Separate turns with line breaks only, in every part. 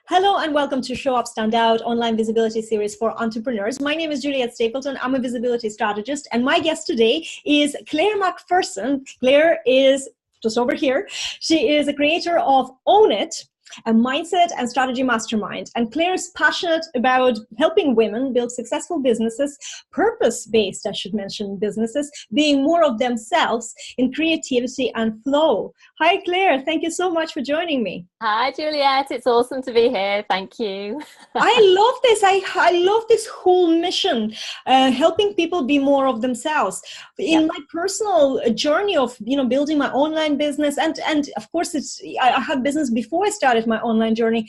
Hello and welcome to Show Up, Stand Out online visibility series for entrepreneurs. My name is Juliet Stapleton. I'm a visibility strategist, and my guest today is Claire Macpherson. Claire is just over here. She is a creator of Own It, a mindset and strategy mastermind. And Claire is passionate about helping women build successful businesses, purpose-based, I should mention, businesses, being more of themselves in creativity and flow. Hi, Claire. Thank you so much for joining me.
Hi, Juliet. It's awesome to be here. Thank you.
I love this. I love this whole mission, helping people be more of themselves. In my personal journey of building my online business, and of course I had business before I started my online journey,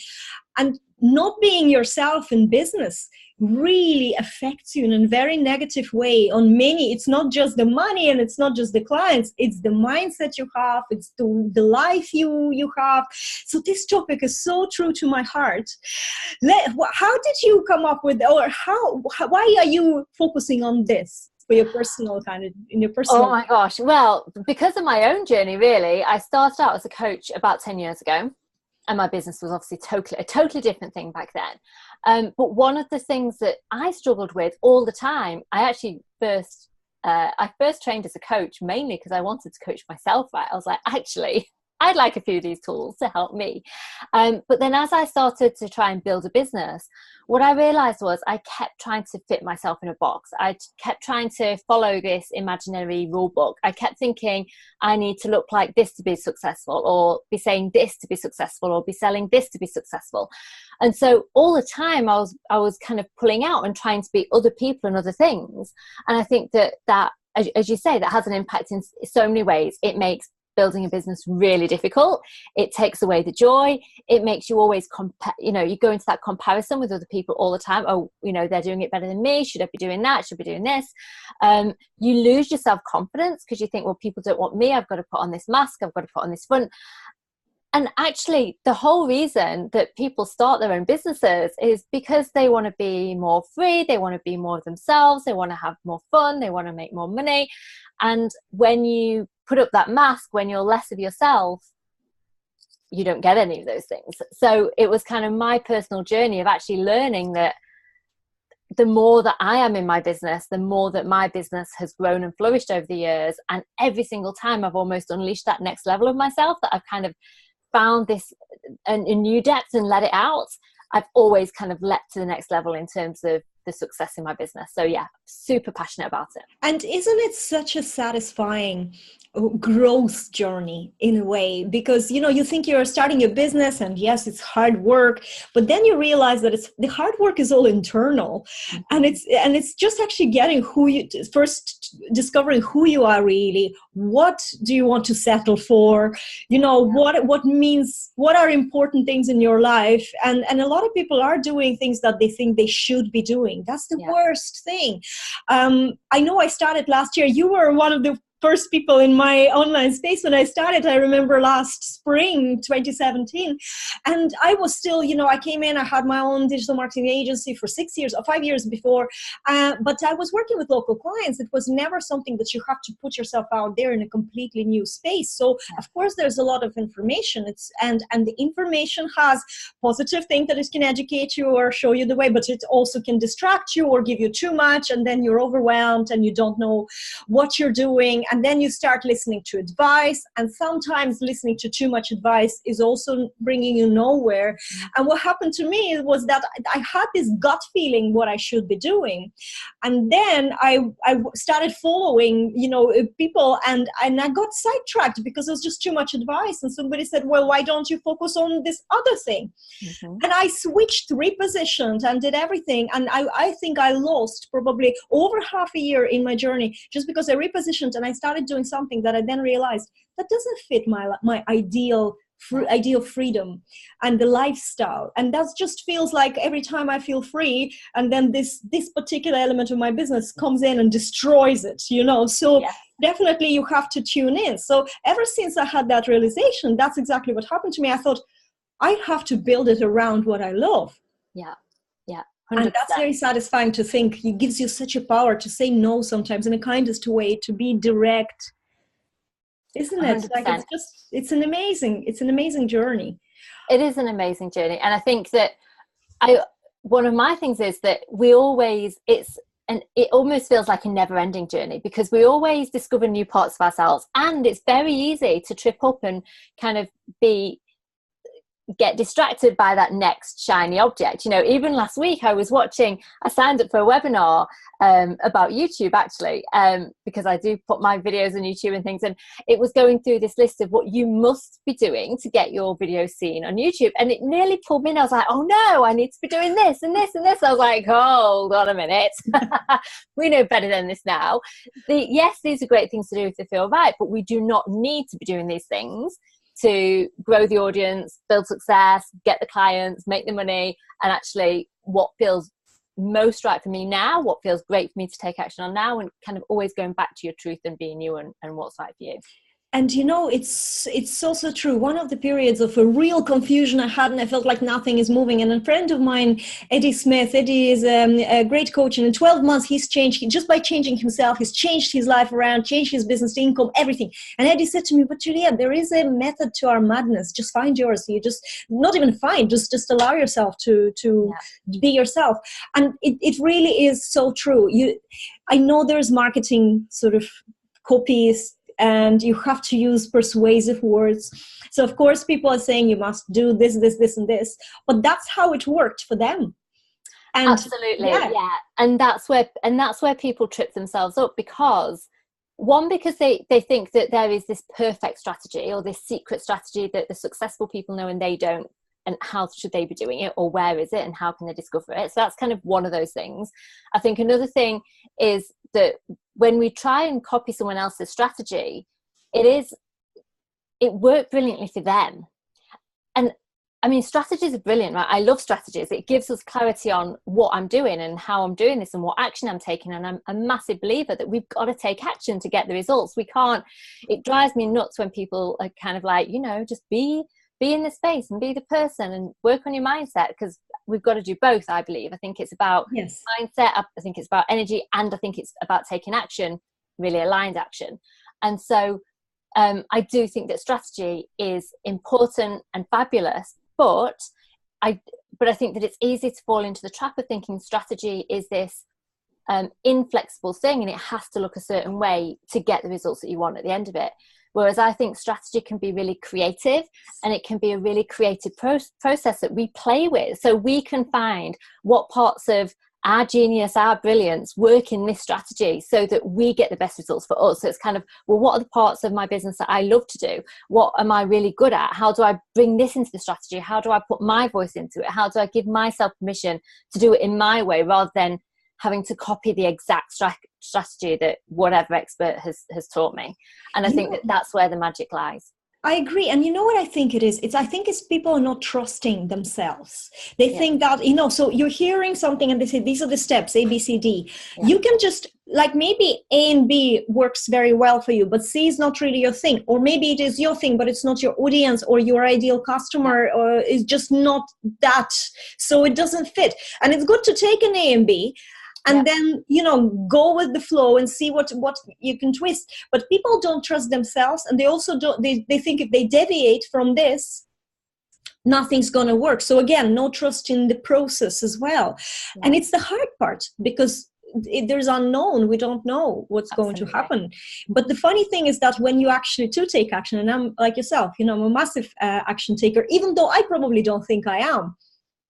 and not being yourself in business really affects you in a very negative way on many. It's not just the money and it's not just the clients, it's the mindset you have, it's the life you have. So this topic is so true to my heart. How did you come up with, or why are you focusing on this for your personal in your personal?
Oh my gosh. Well, because of my own journey, really. I started out as a coach about 10 years ago. And my business was obviously a totally different thing back then. But one of the things that I struggled with all the time, I first trained as a coach mainly because I wanted to coach myself, right? I was like, actually, I'd like a few of these tools to help me. But then as I started to try and build a business, what I realized was I kept trying to fit myself in a box. I kept trying to follow this imaginary rule book. I kept thinking I need to look like this to be successful, or be saying this to be successful, or be selling this to be successful. And so all the time I was kind of pulling out and trying to be other people and other things. And I think that as you say, that has an impact in so many ways. It makes building a business really difficult. It takes away the joy. It makes you always you go into that comparison with other people all the time. Oh, they're doing it better than me. Should I be doing that? Should I be doing this? You lose your self-confidence because you think, well, people don't want me. I've got to put on this mask. I've got to put on this front. And actually, the whole reason that people start their own businesses is because they want to be more free. They want to be more of themselves. They want to have more fun. They want to make more money. And when you put up that mask, when you're less of yourself, you don't get any of those things. So it was kind of my personal journey of actually learning that the more that I am in my business, the more that my business has grown and flourished over the years. And every single time I've almost unleashed that next level of myself, that I've kind of found this a new depth and let it out. I've always kind of leapt to the next level in terms of the success in my business. So yeah, super passionate about it.
And isn't it such a satisfying growth journey in a way? Because you think you're starting your business, and yes, it's hard work, but then you realize that the hard work is all internal. And it's just actually getting discovering who you are really. What do you want to settle for? What are important things in your life? And a lot of people are doing things that they think they should be doing. That's the worst thing. I know I started last year. You were one of the first people in my online space when I started. I remember last spring 2017, and I was still, I came in, I had my own digital marketing agency for 6 years or 5 years before, but I was working with local clients. It was never something that you have to put yourself out there in a completely new space. So of course there's a lot of information. And the information has positive things that it can educate you or show you the way, but it also can distract you or give you too much, and then you're overwhelmed and you don't know what you're doing. And then you start listening to advice, and sometimes listening to too much advice is also bringing you nowhere. And what happened to me was that I had this gut feeling what I should be doing. And then I started following, people, and I got sidetracked because it was just too much advice. And somebody said, well, why don't you focus on this other thing? And I switched, repositioned, and did everything. And I think I lost probably over half a year in my journey just because I repositioned and I started doing something that I then realized that doesn't fit my ideal freedom and the lifestyle. And that just feels like every time I feel free, and then this particular element of my business comes in and destroys it, So definitely you have to tune in. So ever since I had that realization, that's exactly what happened to me. I thought I have to build it around what I love.
Yeah.
100%. And that's very satisfying to think. It gives you such a power to say no sometimes in the kindest way, to be direct, isn't it?
100%.
Like it's an amazing journey.
It is an amazing journey. And I think that one of my things is that we always, and it almost feels like a never-ending journey, because we always discover new parts of ourselves, and it's very easy to trip up and kind of get distracted by that next shiny object. You know, even last week I signed up for a webinar about YouTube, actually, because I do put my videos on YouTube and things, and it was going through this list of what you must be doing to get your videos seen on YouTube, and it nearly pulled me in. I was like, oh no, I need to be doing this and this and this. I was like, hold on a minute. We know better than this now. Yes, these are great things to do if they feel right, but we do not need to be doing these things to grow the audience, build success, get the clients, make the money. And actually what feels most right for me now, what feels great for me to take action on now, and kind of always going back to your truth and being you and what's right for you.
And you know, it's also true. One of the periods of a real confusion I had, and I felt like nothing is moving. And a friend of mine, Eddie Smith, Eddie is a great coach. And in 12 months, he's changed. Just by changing himself, he's changed his life around, changed his business, income, everything. And Eddie said to me, but Julia, there is a method to our madness. Just find yours. You just, not even find, just allow yourself to be yourself. And it really is so true. I know there's marketing sort of copies, and you have to use persuasive words. So of course people are saying you must do this, this, this, and this, but that's how it worked for them. And
absolutely, yeah. And that's where people trip themselves up, because they think that there is this perfect strategy or this secret strategy that the successful people know and they don't, and how should they be doing it, or where is it and how can they discover it? So that's kind of one of those things. I think another thing is that when we try and copy someone else's strategy, it worked brilliantly for them. And I mean, strategies are brilliant, right? I love strategies. It gives us clarity on what I'm doing and how I'm doing this and what action I'm taking. And I'm a massive believer that we've got to take action to get the results. It drives me nuts when people are kind of like, you know, just be in the space and be the person and work on your mindset, because we've got to do both, I believe. I think it's about mindset, I think it's about energy, and I think it's about taking action, really aligned action. And so I do think that strategy is important and fabulous, but I think that it's easy to fall into the trap of thinking strategy is this inflexible thing, and it has to look a certain way to get the results that you want at the end of it. Whereas I think strategy can be really creative, and it can be a really creative process that we play with. So we can find what parts of our genius, our brilliance work in this strategy so that we get the best results for us. So it's kind of, well, what are the parts of my business that I love to do? What am I really good at? How do I bring this into the strategy? How do I put my voice into it? How do I give myself permission to do it in my way, rather than having to copy the exact strategy that whatever expert has taught me? And I think that's where the magic lies.
I agree. And you know what I think it is? I think it's people are not trusting themselves. They think that, you know, so you're hearing something and they say, these are the steps, A, B, C, D. Yeah. You can just, like, maybe A and B works very well for you, but C is not really your thing. Or maybe it is your thing, but it's not your audience or your ideal customer, or is just not that. So it doesn't fit. And it's good to take an A and B, and then, you know, go with the flow and see what you can twist. But people don't trust themselves, and they also don't. They think if they deviate from this, nothing's going to work. So again, no trust in the process as well. Yeah. And it's the hard part, because there's unknown. We don't know what's going to happen. But the funny thing is that when you actually do take action, and I'm like yourself, you know, I'm a massive action taker, even though I probably don't think I am.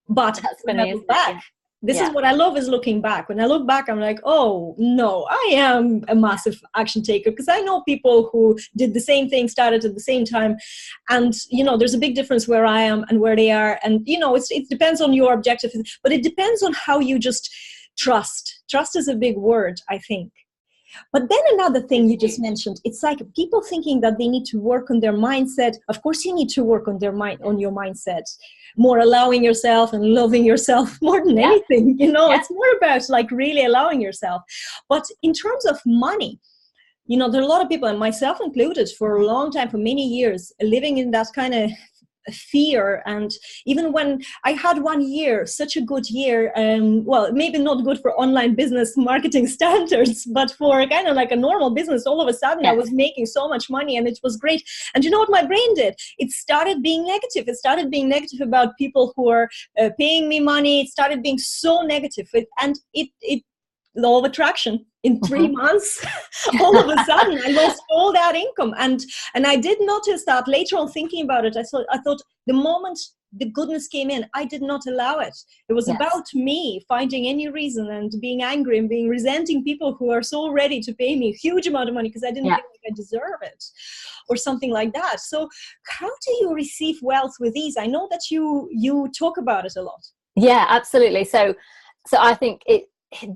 But when I look back, this is what I love, is looking back. When I look back, I'm like, oh no, I am a massive action taker, because I know people who did the same thing, started at the same time. And, you know, there's a big difference where I am and where they are. And, you know, it depends on your objective, but it depends on how you just trust. Trust is a big word, I think. But then another thing you just mentioned, it's like people thinking that they need to work on their mindset. Of course, you need to work on on your mindset, more allowing yourself and loving yourself more than anything. You know, it's more about like really allowing yourself. But in terms of money, you know, there are a lot of people, and myself included, for a long time, for many years, living in that kind of fear. And even when I had one year, such a good year, well, maybe not good for online business marketing standards, but for kind of like a normal business, all of a sudden I was making so much money and it was great. And you know what my brain did? It started being negative. It started being negative about people who are paying me money. It started being so negative. It law of attraction, in 3 months, all of a sudden I lost all that income. And I did notice that later on, thinking about it. I thought the moment the goodness came in, I did not allow it. It was about me finding any reason and being angry and being resenting people who are so ready to pay me a huge amount of money because I didn't feel like I deserve it or something like that. So how do you receive wealth with ease? I know that you talk about it a lot.
Yeah, absolutely. So I think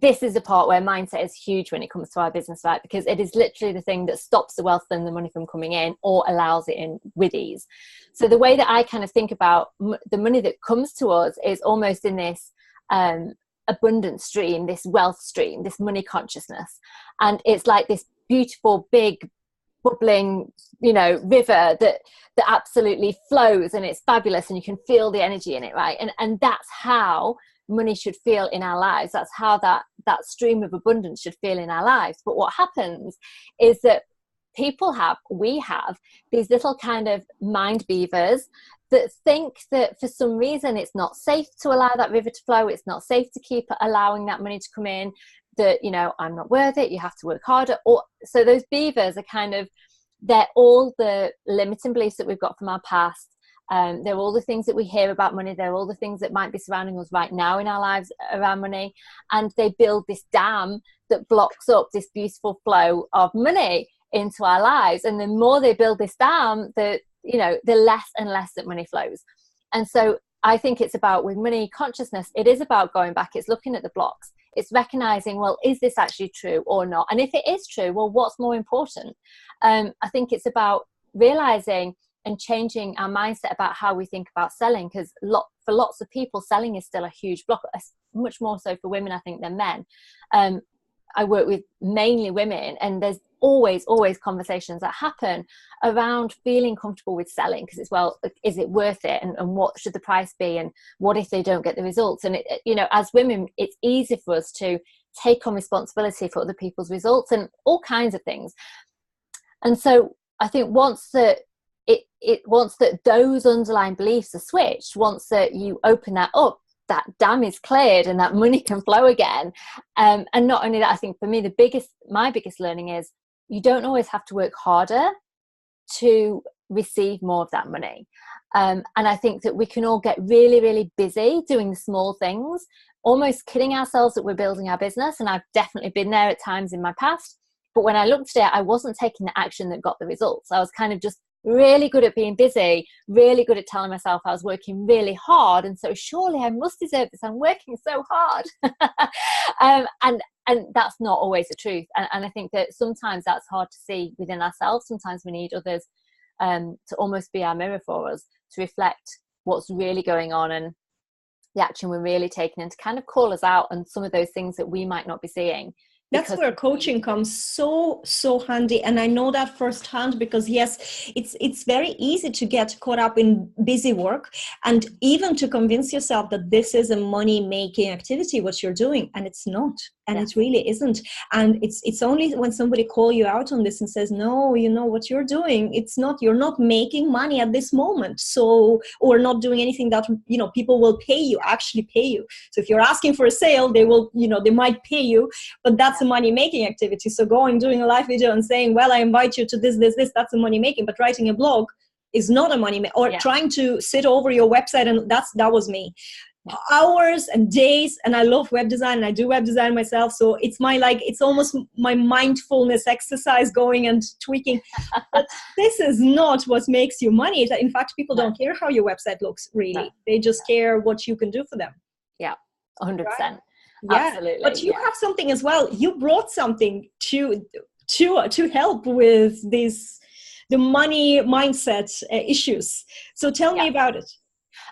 this is the part where mindset is huge when it comes to our business, right? Because it is literally the thing that stops the wealth and the money from coming in or allows it in with ease. So the way that I kind of think about the money that comes to us is almost in this abundance stream, this wealth stream, this money consciousness. And it's like this beautiful, big, bubbling, river that absolutely flows, and it's fabulous, and you can feel the energy in it, right? And that's how money should feel in our lives. That's how that stream of abundance should feel in our lives. But what happens is that we have these little kind of mind beavers that think that for some reason it's not safe to allow that river to flow. It's not safe to keep allowing that money to come in, that, I'm not worth it. You have to work harder. So those beavers are they're all the limiting beliefs that we've got from our past. They're all the things that we hear about money. They're all the things that might be surrounding us right now in our lives around money. And they build this dam that blocks up this beautiful flow of money into our lives. And the more they build this dam, the less and less that money flows. And so I think it's about, with money consciousness, it is about going back. It's looking at the blocks. It's recognizing, well, is this actually true or not? And if it is true, well, what's more important? I think it's about realizing and changing our mindset about how we think about selling, because for lots of people, selling is still a huge block, much more so for women, I think, than men. I work with mainly women, and there's always conversations that happen around feeling comfortable with selling, because it's, well, is it worth it, and what should the price be, and what if they don't get the results? And as women, it's easy for us to take on responsibility for other people's results and all kinds of things. And so I think once that those underlying beliefs are switched, once that you open that up, that dam is cleared and that money can flow again. And not only that, I think for me, my biggest learning is you don't always have to work harder to receive more of that money. And I think that we can all get really, really busy doing the small things, almost kidding ourselves that we're building our business. And I've definitely been there at times in my past. But when I looked at it, I wasn't taking the action that got the results. I was kind of just really good at being busy, really good at telling myself I was working really hard, and so surely I must deserve this. I'm working so hard. And that's not always the truth. And I think that sometimes that's hard to see within ourselves. Sometimes we need others to almost be our mirror for us, to reflect what's really going on and the action we're really taking, and to kind of call us out on some of those things that we might not be seeing.
That's where coaching comes so handy. And I know that firsthand, because yes, it's very easy to get caught up in busy work, and even to convince yourself that this is a money-making activity, what you're doing, and it's not. And it really isn't. And it's only when somebody call you out on this and says, no, what you're doing, you're not making money at this moment. So, or not doing anything that, people will actually pay you. So if you're asking for a sale, they will, they might pay you, but that's a money-making activity. So doing a live video and saying, well, I invite you to this, that's a money-making, but writing a blog is not a or trying to sit over your website. And that was me. Hours and days, and I love web design, and I do web design myself, so it's it's almost my mindfulness exercise, going and tweaking. But this is not what makes you money. In fact, people don't care how your website looks, really. They just care what you can do for them.
100%.
Right?
Absolutely.
But you have something as well. You brought something to help with the money mindset issues. So tell me about it.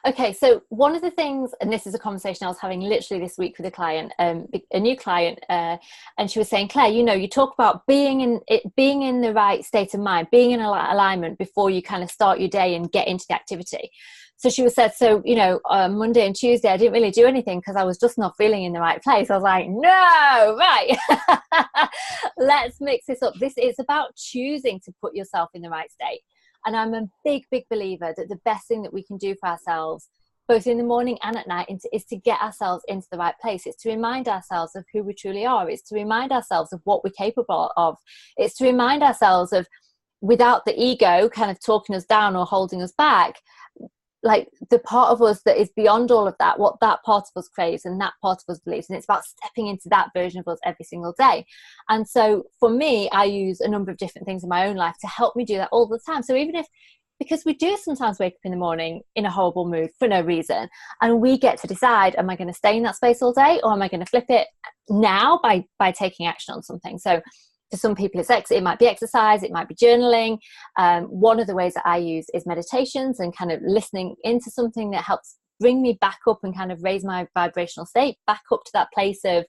Okay, so one of the things, and this is a conversation I was having literally this week with a client, a new client, and she was saying, Claire, you know, you talk about being in the right state of mind, being in alignment before you kind of start your day and get into the activity. So she was said, so, you know, Monday and Tuesday, I didn't really do anything because I was just not feeling in the right place. I was like, no, right. Let's mix this up. This is about choosing to put yourself in the right state. And I'm a big, big believer that the best thing that we can do for ourselves, both in the morning and at night, is to get ourselves into the right place. It's to remind ourselves of who we truly are. It's to remind ourselves of what we're capable of. It's to remind ourselves of, without the ego kind of talking us down or holding us back, like the part of us that is beyond all of that, what that part of us craves and that part of us believes. And it's about stepping into that version of us every single day. And so for me, I use a number of different things in my own life to help me do that all the time. So even if, because we do sometimes wake up in the morning in a horrible mood for no reason, and we get to decide, am I going to stay in that space all day, or am I going to flip it now by taking action on something? So for some people, it might be exercise, it might be journaling. One of the ways that I use is meditations and kind of listening into something that helps bring me back up and kind of raise my vibrational state back up to that place of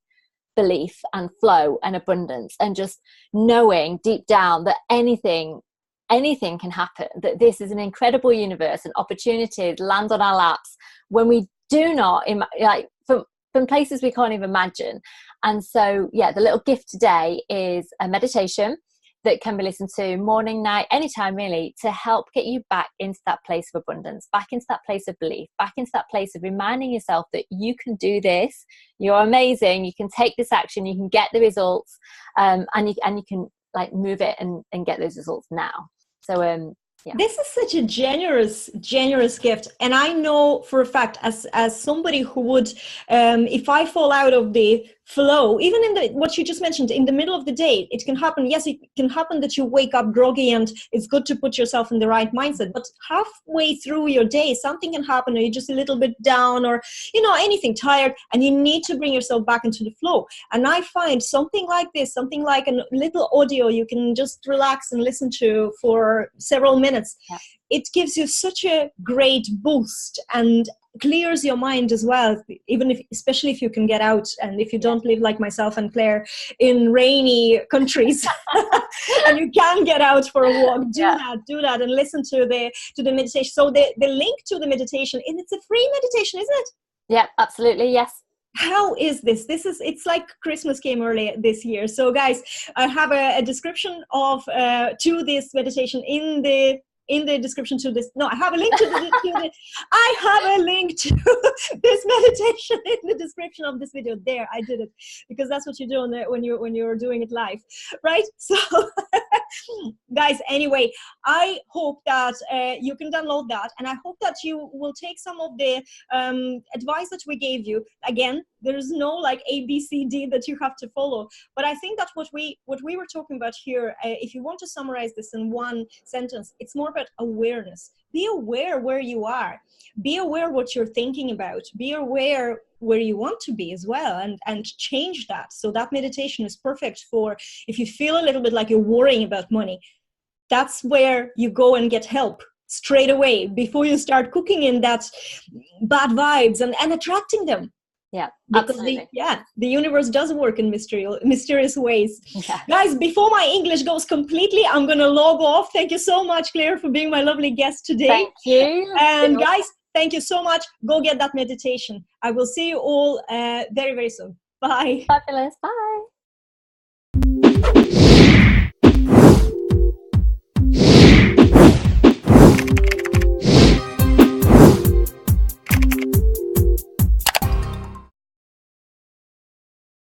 belief and flow and abundance, and just knowing deep down that anything can happen, that this is an incredible universe and opportunities land on our laps when we do not, from places we can't even imagine. And so, yeah, the little gift today is a meditation that can be listened to morning, night, anytime really, to help get you back into that place of abundance, back into that place of belief, back into that place of reminding yourself that you can do this, you're amazing, you can take this action, you can get the results, and you can like move it and get those results now. So yeah.
This is such a generous gift. And I know for a fact, as somebody who would, if I fall out of the flow, even in what you just mentioned, in the middle of the day, it can happen. Yes, it can happen that you wake up groggy, and it's good to put yourself in the right mindset. But halfway through your day, something can happen, or you're just a little bit down, or, you know, anything, tired, and you need to bring yourself back into the flow. And I find something like this, something like a little audio you can just relax and listen to for several minutes.
Yeah.
It gives you such a great boost and clears your mind as well, especially if you can get out, and if you don't live like myself and Claire in rainy countries and you can get out for a walk, do that and listen to the meditation. So the link to the meditation, and it's a free meditation, isn't it?
Yeah, absolutely. Yes.
How is this? It's like Christmas came early this year. So guys, I have a description of to this meditation in the description to this. No, I have a link to I have a link to this meditation in the description of this video. There, I did it, because that's what you do when you're doing it live, right? So guys, anyway, I hope that you can download that, and I hope that you will take some of the advice that we gave you. Again, there's no like A, B, C, D that you have to follow, but I think that what we were talking about here, if you want to summarize this in one sentence, it's more about awareness. Be aware where you are. Be aware what you're thinking about. Be aware where you want to be as well, and change that. So that meditation is perfect for if you feel a little bit like you're worrying about money. That's where you go and get help straight away before you start cooking in that bad vibes and attracting them.
Yeah,
because
absolutely.
the universe does work in mysterious ways.
Yeah.
Guys, before my English goes completely, I'm going to log off. Thank you so much, Claire, for being my lovely guest today.
Thank you.
And guys, thank you so much. Go get that meditation. I will see you all very, very soon. Bye.
Fabulous. Bye.